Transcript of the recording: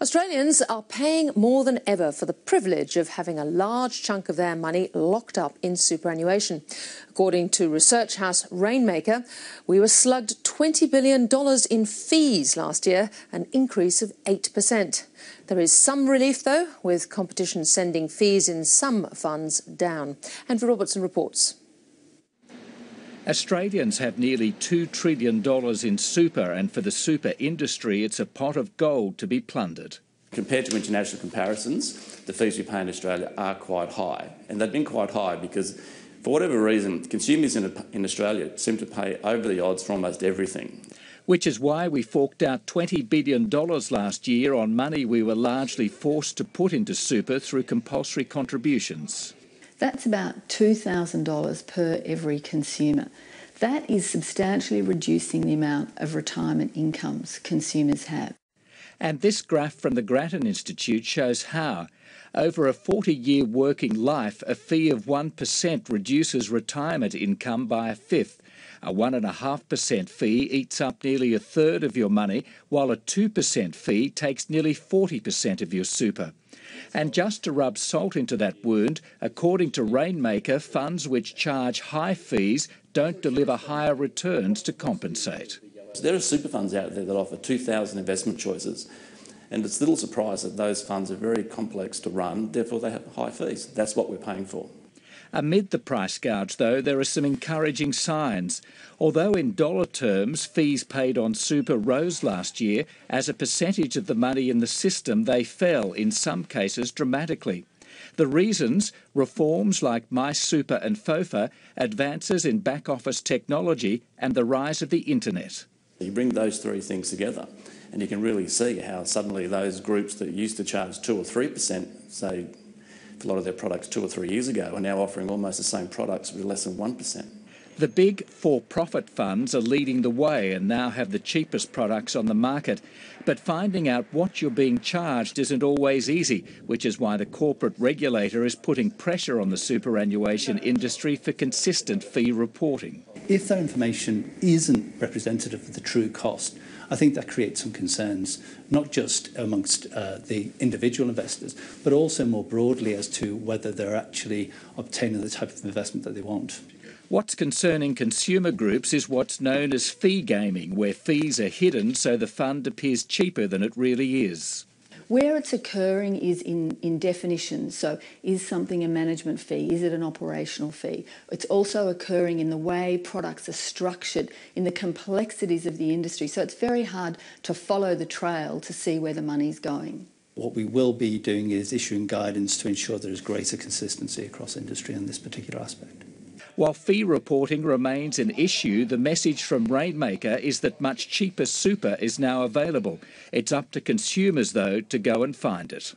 Australians are paying more than ever for the privilege of having a large chunk of their money locked up in superannuation. According to research house Rainmaker, we were slugged $20 billion in fees last year, an increase of 8%. There is some relief, though, with competition sending fees in some funds down. Andrew Robertson reports. Australians have nearly $2 trillion in super, and for the super industry, it's a pot of gold to be plundered. Compared to international comparisons, the fees we pay in Australia are quite high. And they've been quite high because, for whatever reason, consumers in Australia seem to pay over the odds for almost everything. Which is why we forked out $20 billion last year on money we were largely forced to put into super through compulsory contributions. That's about $2,000 per every consumer. That is substantially reducing the amount of retirement incomes consumers have. And this graph from the Grattan Institute shows how. Over a 40-year working life, a fee of 1% reduces retirement income by a fifth. A 1.5% fee eats up nearly a third of your money, while a 2% fee takes nearly 40% of your super. And just to rub salt into that wound, according to Rainmaker, funds which charge high fees don't deliver higher returns to compensate. There are super funds out there that offer 2,000 investment choices, and it's little surprise that those funds are very complex to run, therefore they have high fees. That's what we're paying for. Amid the price gouge, though, there are some encouraging signs. Although in dollar terms, fees paid on super rose last year, as a percentage of the money in the system, they fell, in some cases dramatically. The reasons? Reforms like MySuper and FOFA, advances in back-office technology and the rise of the internet. You bring those three things together and you can really see how suddenly those groups that used to charge 2 or 3%, say, for a lot of their products 2 or 3 years ago, are now offering almost the same products with less than 1%. The big for-profit funds are leading the way and now have the cheapest products on the market. But finding out what you're being charged isn't always easy, which is why the corporate regulator is putting pressure on the superannuation industry for consistent fee reporting. If that information isn't representative of the true cost, I think that creates some concerns, not just amongst the individual investors, but also more broadly as to whether they're actually obtaining the type of investment that they want. What's concerning consumer groups is what's known as fee gaming, where fees are hidden so the fund appears cheaper than it really is. Where it's occurring is in definitions. So is something a management fee? Is it an operational fee? It's also occurring in the way products are structured, in the complexities of the industry. So it's very hard to follow the trail to see where the money's going. What we will be doing is issuing guidance to ensure there is greater consistency across industry in this particular aspect. While fee reporting remains an issue, the message from Rainmaker is that much cheaper super is now available. It's up to consumers, though, to go and find it.